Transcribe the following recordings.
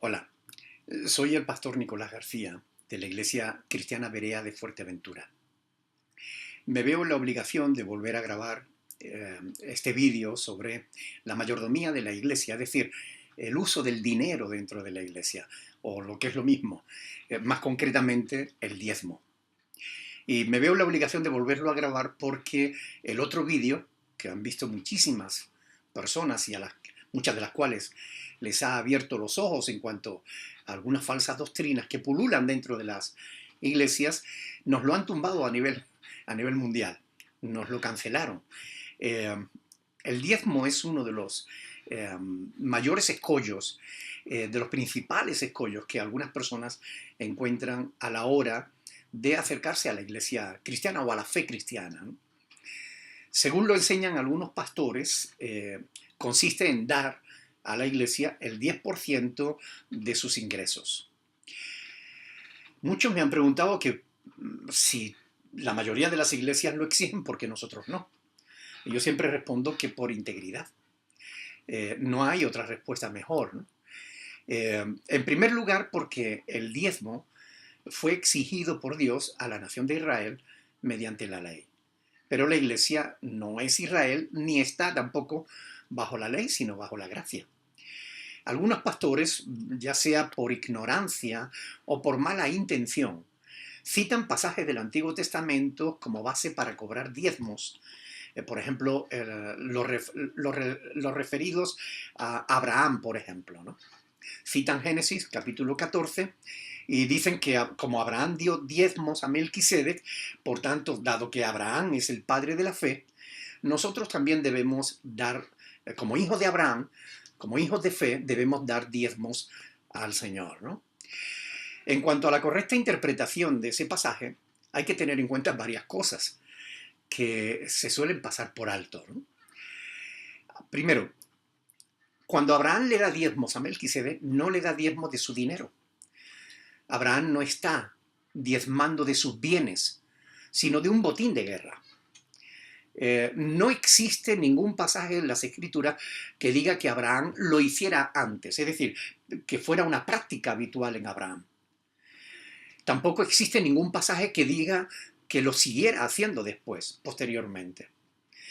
Hola, soy el pastor Nicolás García de la Iglesia Cristiana Berea de Fuerteventura. Me veo en la obligación de volver a grabar este vídeo sobre la mayordomía de la iglesia, es decir, el uso del dinero dentro de la iglesia, o lo que es lo mismo, más concretamente el diezmo. Y me veo en la obligación de volverlo a grabar porque el otro vídeo, que han visto muchísimas personas y muchas de las cuales les ha abierto los ojos en cuanto a algunas falsas doctrinas que pululan dentro de las iglesias, nos lo han tumbado a nivel mundial, nos lo cancelaron. El diezmo es uno de los mayores escollos, de los principales escollos que algunas personas encuentran a la hora de acercarse a la iglesia cristiana o a la fe cristiana, ¿no? Según lo enseñan algunos pastores, consiste en dar a la iglesia el 10% de sus ingresos. Muchos me han preguntado que si la mayoría de las iglesias lo exigen, ¿por qué nosotros no? Y yo siempre respondo que por integridad. No hay otra respuesta mejor, ¿no? En primer lugar, porque el diezmo fue exigido por Dios a la nación de Israel mediante la ley. Pero la iglesia no es Israel ni está tampoco bajo la ley, sino bajo la gracia. Algunos pastores, ya sea por ignorancia o por mala intención, citan pasajes del Antiguo Testamento como base para cobrar diezmos. Por ejemplo, los referidos a Abraham, por ejemplo, ¿no? Citan Génesis capítulo 14 y dicen que como Abraham dio diezmos a Melquisedec, por tanto, dado que Abraham es el padre de la fe, nosotros también debemos dar, como hijos de Abraham, como hijos de fe, debemos dar diezmos al Señor, ¿no? En cuanto a la correcta interpretación de ese pasaje, hay que tener en cuenta varias cosas que se suelen pasar por alto, ¿no? Primero, cuando Abraham le da diezmos a Melquisedec, no le da diezmos de su dinero. Abraham no está diezmando de sus bienes, sino de un botín de guerra. No existe ningún pasaje en las Escrituras que diga que Abraham lo hiciera antes, es decir, que fuera una práctica habitual en Abraham. Tampoco existe ningún pasaje que diga que lo siguiera haciendo después, posteriormente.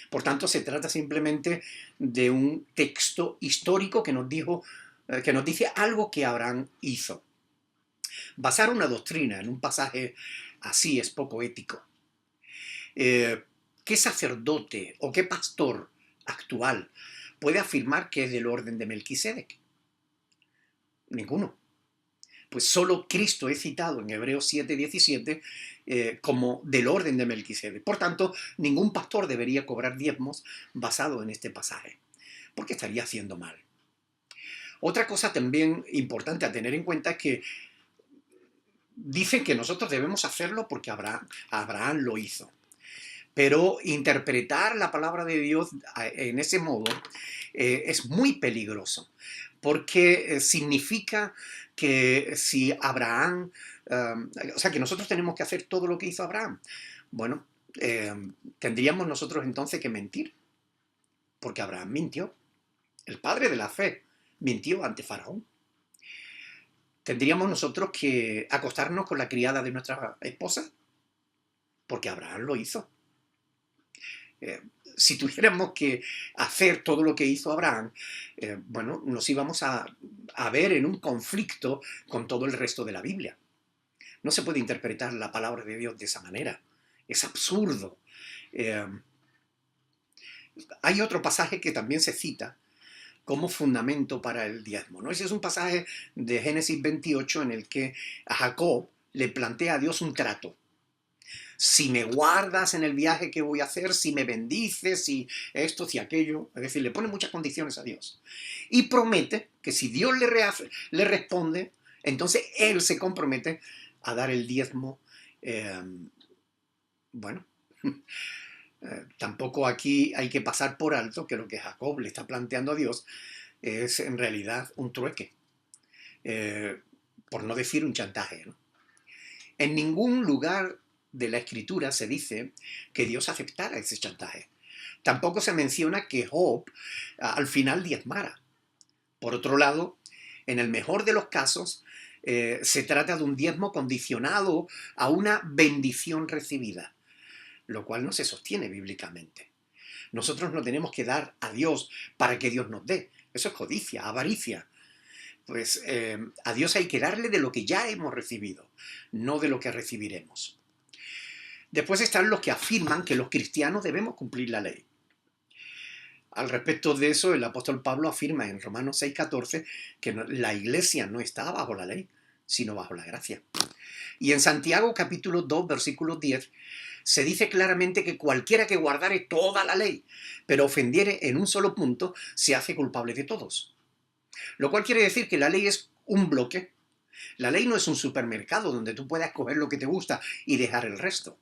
Por tanto, se trata simplemente de un texto histórico que nos dice algo que Abraham hizo. Basar una doctrina en un pasaje así es poco ético. ¿Qué sacerdote o qué pastor actual puede afirmar que es del orden de Melquisedec? Ninguno. Pues solo Cristo es citado en Hebreos 7:17 como del orden de Melquisedec. Por tanto, ningún pastor debería cobrar diezmos basado en este pasaje, porque estaría haciendo mal. Otra cosa también importante a tener en cuenta es que dicen que nosotros debemos hacerlo porque Abraham lo hizo. Pero interpretar la palabra de Dios en ese modo es muy peligroso, porque significa que si Abraham, o sea, que nosotros tenemos que hacer todo lo que hizo Abraham. Bueno, tendríamos nosotros entonces que mentir, porque Abraham mintió. El padre de la fe mintió ante Faraón. Tendríamos nosotros que acostarnos con la criada de nuestra esposa, porque Abraham lo hizo. Si tuviéramos que hacer todo lo que hizo Abraham, bueno, nos íbamos a ver en un conflicto con todo el resto de la Biblia. No se puede interpretar la palabra de Dios de esa manera. Es absurdo. Hay otro pasaje que también se cita como fundamento para el diezmo, ¿no? Ese es un pasaje de Génesis 28 en el que a Jacob le plantea a Dios un trato. Si me guardas en el viaje que voy a hacer, si me bendices, si esto, si aquello. Es decir, le pone muchas condiciones a Dios. Y promete que si Dios le responde, entonces él se compromete a dar el diezmo. Bueno, tampoco aquí hay que pasar por alto que lo que Jacob le está planteando a Dios es en realidad un trueque. Por no decir un chantaje, ¿no? En ningún lugar de la Escritura se dice que Dios aceptara ese chantaje. Tampoco se menciona que Job al final diezmara. Por otro lado, En el mejor de los casos, se trata de un diezmo condicionado a una bendición recibida, lo cual no se sostiene bíblicamente. Nosotros no tenemos que dar a Dios para que Dios nos dé. Eso es codicia, avaricia. Pues a Dios hay que darle de lo que ya hemos recibido, no de lo que recibiremos. Después están los que afirman que los cristianos debemos cumplir la ley. Al respecto de eso, el apóstol Pablo afirma en Romanos 6:14 que la iglesia no está bajo la ley, sino bajo la gracia. Y en Santiago capítulo 2, versículo 10, se dice claramente que cualquiera que guardare toda la ley, pero ofendiere en un solo punto, se hace culpable de todos. Lo cual quiere decir que la ley es un bloque. La ley no es un supermercado donde tú puedas coger lo que te gusta y dejar el resto.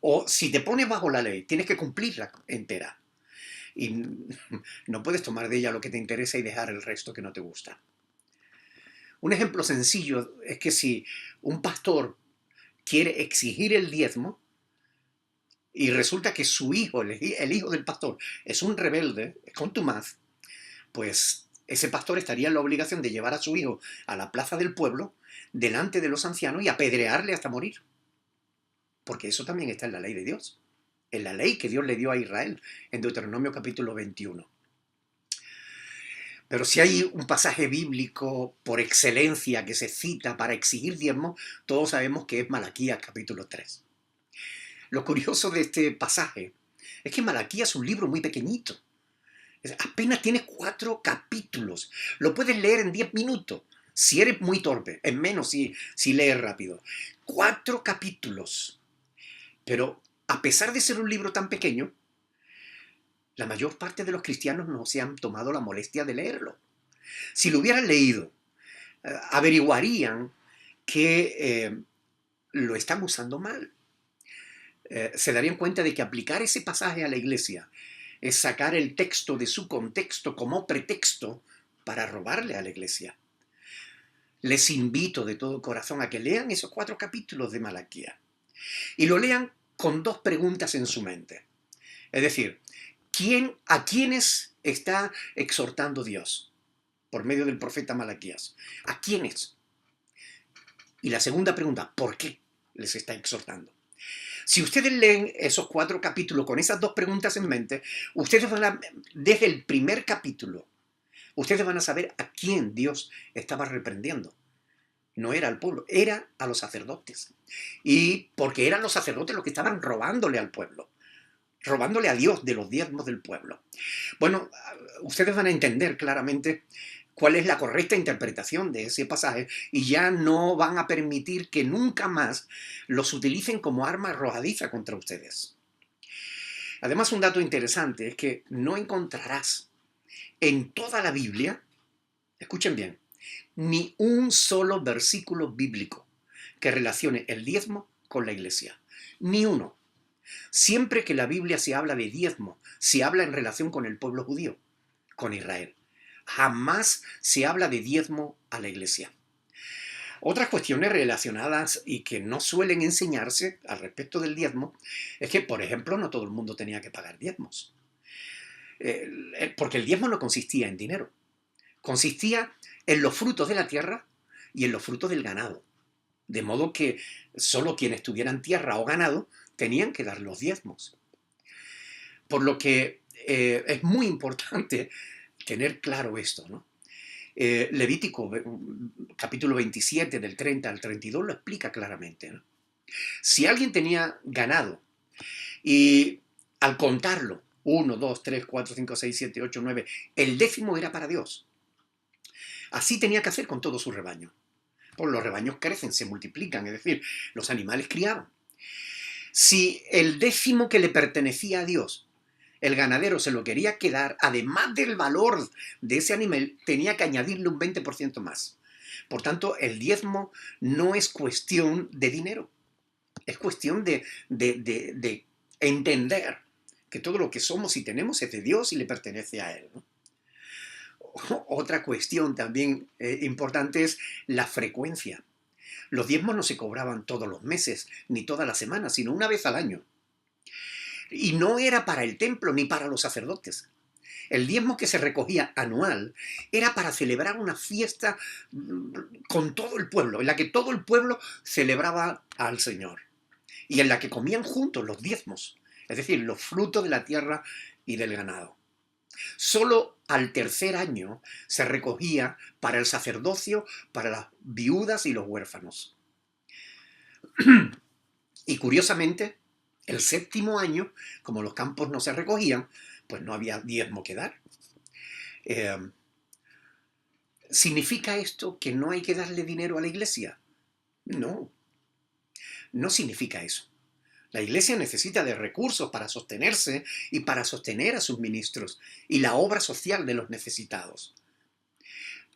O si te pones bajo la ley, tienes que cumplirla entera. Y no puedes tomar de ella lo que te interesa y dejar el resto que no te gusta. Un ejemplo sencillo es que si un pastor quiere exigir el diezmo y resulta que su hijo, el hijo del pastor, es un rebelde, es contumaz, pues ese pastor estaría en la obligación de llevar a su hijo a la plaza del pueblo, delante de los ancianos y apedrearle hasta morir. Porque eso también está en la ley de Dios, en la ley que Dios le dio a Israel en Deuteronomio capítulo 21. Pero si hay un pasaje bíblico por excelencia que se cita para exigir diezmo, todos sabemos que es Malaquías capítulo 3. Lo curioso de este pasaje es que Malaquías es un libro muy pequeñito. Apenas tiene 4 capítulos. Lo puedes leer en 10 minutos. Si eres muy torpe, en menos si lees rápido. 4 capítulos. Pero a pesar de ser un libro tan pequeño, la mayor parte de los cristianos no se han tomado la molestia de leerlo. Si lo hubieran leído, averiguarían que lo están usando mal. Se darían cuenta de que aplicar ese pasaje a la iglesia es sacar el texto de su contexto como pretexto para robarle a la iglesia. Les invito de todo corazón a que lean esos 4 capítulos de Malaquías y lo lean con 2 preguntas en su mente. Es decir, ¿a quiénes está exhortando Dios por medio del profeta Malaquías? ¿A quiénes? Y la segunda pregunta, ¿por qué les está exhortando? Si ustedes leen esos 4 capítulos con esas 2 preguntas en mente, ustedes desde el primer capítulo, ustedes van a saber a quién Dios estaba reprendiendo. No era al pueblo, era a los sacerdotes. Y porque eran los sacerdotes los que estaban robándole al pueblo, robándole a Dios de los diezmos del pueblo. Bueno, ustedes van a entender claramente cuál es la correcta interpretación de ese pasaje y ya no van a permitir que nunca más los utilicen como arma arrojadiza contra ustedes. Además, un dato interesante es que no encontrarás en toda la Biblia, escuchen bien, ni un solo versículo bíblico que relacione el diezmo con la iglesia. Ni uno. Siempre que la Biblia se habla de diezmo, se habla en relación con el pueblo judío, con Israel. Jamás se habla de diezmo a la iglesia. Otras cuestiones relacionadas y que no suelen enseñarse al respecto del diezmo es que, por ejemplo, no todo el mundo tenía que pagar diezmos. Porque el diezmo no consistía en dinero. Consistía en los frutos de la tierra y en los frutos del ganado. De modo que solo quienes tuvieran tierra o ganado tenían que dar los diezmos. Por lo que es muy importante tener claro esto, ¿no? Levítico capítulo 27 del 30 al 32 lo explica claramente, ¿no? Si alguien tenía ganado y al contarlo 1, 2, 3, 4, 5, 6, 7, 8, 9, el 10º era para Dios. Así tenía que hacer con todo su rebaño. Pues los rebaños crecen, se multiplican, es decir, los animales criaban. Si el 10º que le pertenecía a Dios, el ganadero se lo quería quedar, además del valor de ese animal, tenía que añadirle un 20% más. Por tanto, el diezmo no es cuestión de dinero, es cuestión de entender que todo lo que somos y tenemos es de Dios y le pertenece a Él, ¿no? Otra cuestión también importante es la frecuencia. Los diezmos no se cobraban todos los meses, ni todas las semanas, sino una vez al año. Y no era para el templo ni para los sacerdotes. El diezmo que se recogía anual era para celebrar una fiesta con todo el pueblo, en la que todo el pueblo celebraba al Señor y en la que comían juntos los diezmos, es decir, los frutos de la tierra y del ganado. Solo al tercer año se recogía para el sacerdocio, para las viudas y los huérfanos. Y curiosamente, el séptimo año, como los campos no se recogían, pues no había diezmo que dar. ¿Significa esto que no hay que darle dinero a la iglesia? No, no significa eso. La iglesia necesita de recursos para sostenerse y para sostener a sus ministros y la obra social de los necesitados.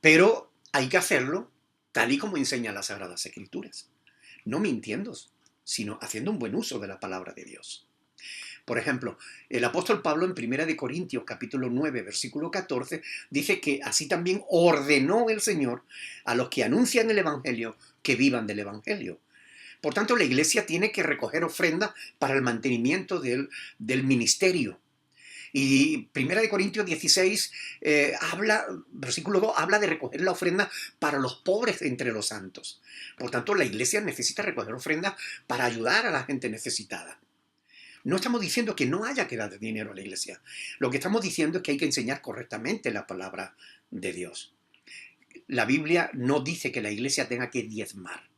Pero hay que hacerlo tal y como enseñan las Sagradas Escrituras. No mintiendo, sino haciendo un buen uso de la palabra de Dios. Por ejemplo, el apóstol Pablo en 1 Corintios capítulo 9, versículo 14, dice que así también ordenó el Señor a los que anuncian el Evangelio que vivan del Evangelio. Por tanto, la iglesia tiene que recoger ofrendas para el mantenimiento del ministerio. Y 1 Corintios 16 versículo 2, habla de recoger la ofrenda para los pobres entre los santos. Por tanto, la iglesia necesita recoger ofrendas para ayudar a la gente necesitada. No estamos diciendo que no haya que dar dinero a la iglesia. Lo que estamos diciendo es que hay que enseñar correctamente la palabra de Dios. La Biblia no dice que la iglesia tenga que diezmar.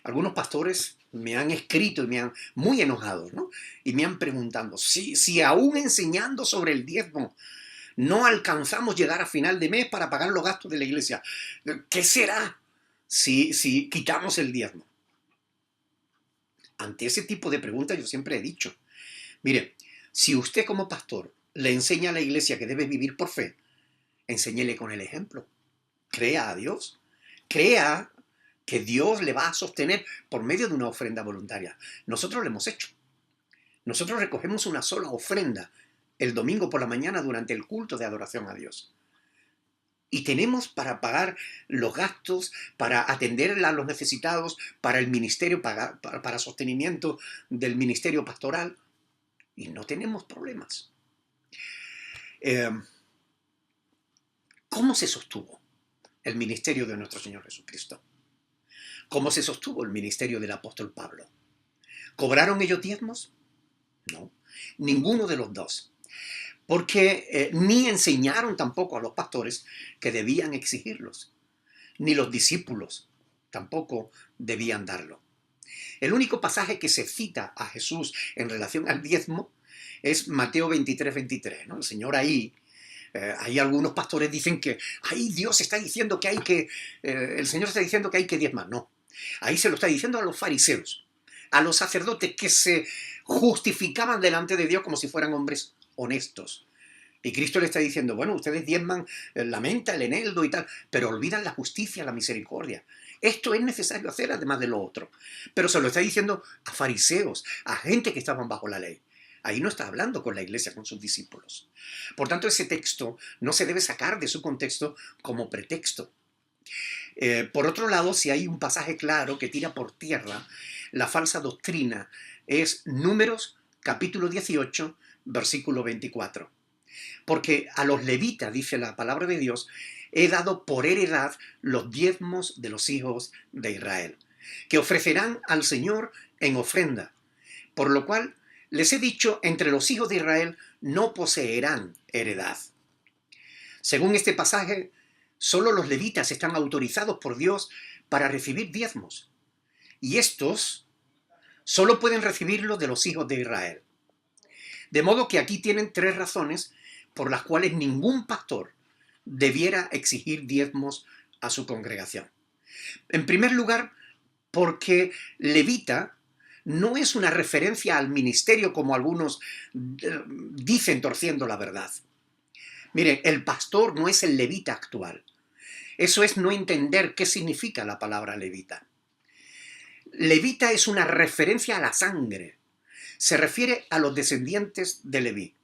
Algunos pastores me han escrito y me han muy enojados, ¿no? Y me han preguntado, si aún enseñando sobre el diezmo no alcanzamos llegar a final de mes para pagar los gastos de la iglesia, ¿qué será si quitamos el diezmo? Ante ese tipo de preguntas yo siempre he dicho, mire, si usted como pastor le enseña a la iglesia que debe vivir por fe, enséñele con el ejemplo. Crea a Dios, crea que Dios le va a sostener por medio de una ofrenda voluntaria. Nosotros lo hemos hecho. Nosotros recogemos una sola ofrenda el domingo por la mañana durante el culto de adoración a Dios. Y tenemos para pagar los gastos, para atender a los necesitados, para el ministerio, para sostenimiento del ministerio pastoral. Y no tenemos problemas. ¿Cómo se sostuvo el ministerio de nuestro Señor Jesucristo? ¿Cómo se sostuvo el ministerio del apóstol Pablo? ¿Cobraron ellos diezmos? No, ninguno de los dos. Porque ni enseñaron tampoco a los pastores que debían exigirlos, ni los discípulos tampoco debían darlo. El único pasaje que se cita a Jesús en relación al diezmo es Mateo 23, 23, ¿no? El Señor ahí, hay algunos pastores dicen que ahí Dios está diciendo que hay que, el Señor está diciendo que hay que diezmar. No, ahí se lo está diciendo a los fariseos, a los sacerdotes que se justificaban delante de Dios como si fueran hombres honestos. Y Cristo le está diciendo, bueno, ustedes diezman la menta, el eneldo y tal, pero olvidan la justicia, la misericordia. Esto es necesario hacer además de lo otro. Pero se lo está diciendo a fariseos, a gente que estaban bajo la ley. Ahí no está hablando con la iglesia, con sus discípulos. Por tanto, ese texto no se debe sacar de su contexto como pretexto. Por otro lado, si hay un pasaje claro que tira por tierra la falsa doctrina, es Números capítulo 18, versículo 24. Porque a los levitas, dice la palabra de Dios, he dado por heredad los diezmos de los hijos de Israel, que ofrecerán al Señor en ofrenda. Por lo cual les he dicho, entre los hijos de Israel no poseerán heredad. Según este pasaje, solo los levitas están autorizados por Dios para recibir diezmos. Y estos solo pueden recibirlos de los hijos de Israel. De modo que aquí tienen tres razones por las cuales ningún pastor debiera exigir diezmos a su congregación. En primer lugar, porque levita no es una referencia al ministerio como algunos dicen torciendo la verdad. Miren, el pastor no es el levita actual. Eso es no entender qué significa la palabra levita. Levita es una referencia a la sangre. Se refiere a los descendientes de Leví.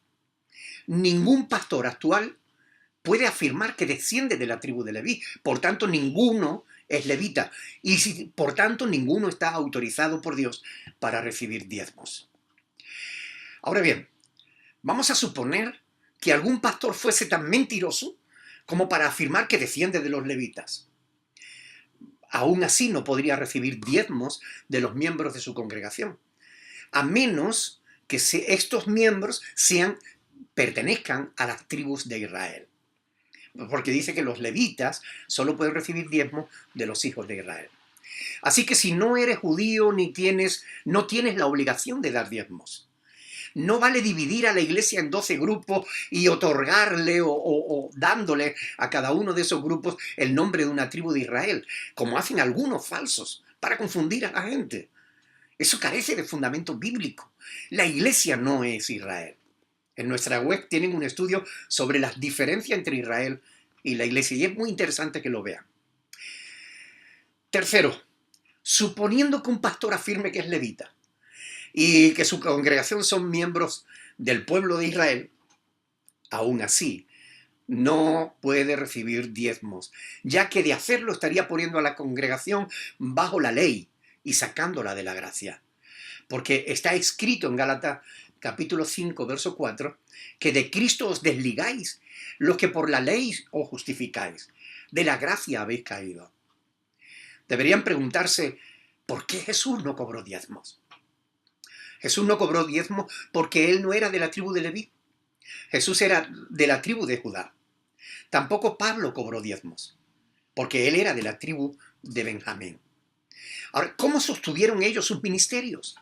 Ningún pastor actual puede afirmar que desciende de la tribu de Leví. Por tanto, ninguno es levita. Y por tanto, ninguno está autorizado por Dios para recibir diezmos. Ahora bien, vamos a suponer que algún pastor fuese tan mentiroso como para afirmar que defiende de los levitas. Aún así no podría recibir diezmos de los miembros de su congregación, a menos que estos miembros pertenezcan a las tribus de Israel. Porque dice que los levitas solo pueden recibir diezmos de los hijos de Israel. Así que si no eres judío no tienes la obligación de dar diezmos. No vale dividir a la iglesia en 12 grupos y otorgarle o dándole a cada uno de esos grupos el nombre de una tribu de Israel, como hacen algunos falsos para confundir a la gente. Eso carece de fundamento bíblico. La iglesia no es Israel. En nuestra web tienen un estudio sobre las diferencias entre Israel y la iglesia y es muy interesante que lo vean. Tercero, suponiendo que un pastor afirme que es levita y que su congregación son miembros del pueblo de Israel, aún así no puede recibir diezmos, ya que de hacerlo estaría poniendo a la congregación bajo la ley y sacándola de la gracia. Porque está escrito en Gálatas capítulo 5, verso 4, que de Cristo os desligáis, los que por la ley os justificáis, de la gracia habéis caído. Deberían preguntarse, ¿por qué Jesús no cobró diezmos? Jesús no cobró diezmos porque él no era de la tribu de Leví. Jesús era de la tribu de Judá. Tampoco Pablo cobró diezmos, porque él era de la tribu de Benjamín. Ahora, ¿cómo sostuvieron ellos sus ministerios?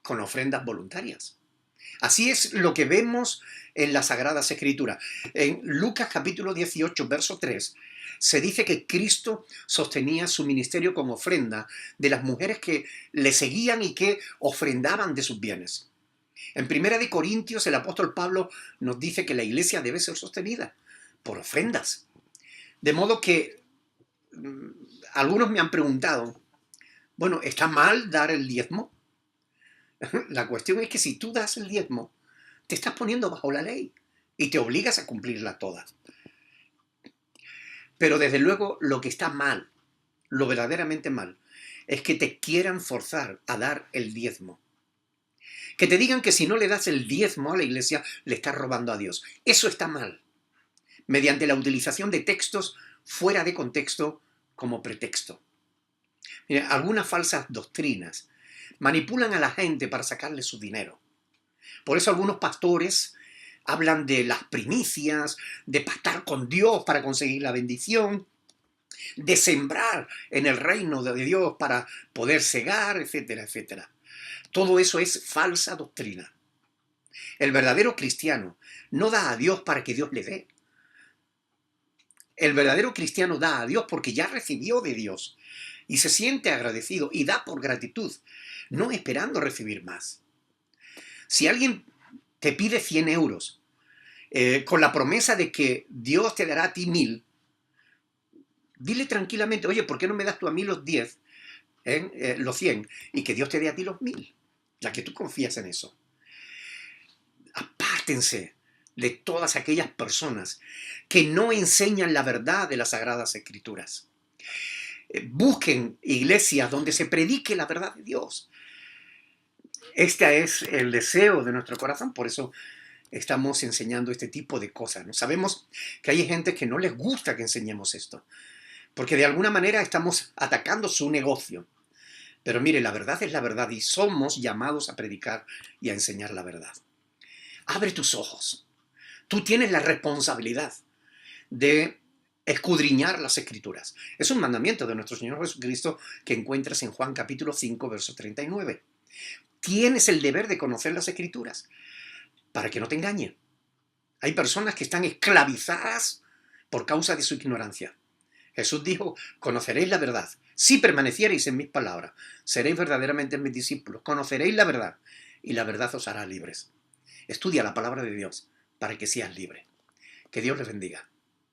Con ofrendas voluntarias. Así es lo que vemos en las Sagradas Escrituras. En Lucas capítulo 18, verso 3, se dice que Cristo sostenía su ministerio con ofrenda de las mujeres que le seguían y que ofrendaban de sus bienes. En 1 Corintios, el apóstol Pablo nos dice que la iglesia debe ser sostenida por ofrendas. De modo que algunos me han preguntado, bueno, ¿está mal dar el diezmo? La cuestión es que si tú das el diezmo, te estás poniendo bajo la ley y te obligas a cumplirla toda. Pero desde luego lo que está mal, lo verdaderamente mal, es que te quieran forzar a dar el diezmo. Que te digan que si no le das el diezmo a la iglesia, le estás robando a Dios. Eso está mal. Mediante la utilización de textos fuera de contexto como pretexto. Mira, algunas falsas doctrinas manipulan a la gente para sacarle su dinero. Por eso algunos pastores hablan de las primicias, de pactar con Dios para conseguir la bendición, de sembrar en el reino de Dios para poder cegar, etcétera, etcétera. Todo eso es falsa doctrina. El verdadero cristiano no da a Dios para que Dios le dé. El verdadero cristiano da a Dios porque ya recibió de Dios y se siente agradecido y da por gratitud, no esperando recibir más. Si alguien te pide 100 euros con la promesa de que Dios te dará a ti 1000, dile tranquilamente, oye, ¿por qué no me das tú a mí los 10, los 100, y que Dios te dé a ti los 1000, ya que tú confías en eso? Apártense de todas aquellas personas que no enseñan la verdad de las Sagradas Escrituras. Busquen iglesias donde se predique la verdad de Dios. Este es el deseo de nuestro corazón, por eso estamos enseñando este tipo de cosas, ¿no? Sabemos que hay gente que no les gusta que enseñemos esto, porque de alguna manera estamos atacando su negocio. Pero mire, la verdad es la verdad y somos llamados a predicar y a enseñar la verdad. Abre tus ojos. Tú tienes la responsabilidad de escudriñar las Escrituras. Es un mandamiento de nuestro Señor Jesucristo que encuentras en Juan capítulo 5, verso 39. Tienes el deber de conocer las Escrituras para que no te engañen. Hay personas que están esclavizadas por causa de su ignorancia. Jesús dijo, conoceréis la verdad. Si permaneciereis en mis palabras, seréis verdaderamente mis discípulos. Conoceréis la verdad y la verdad os hará libres. Estudia la palabra de Dios para que seas libre. Que Dios les bendiga.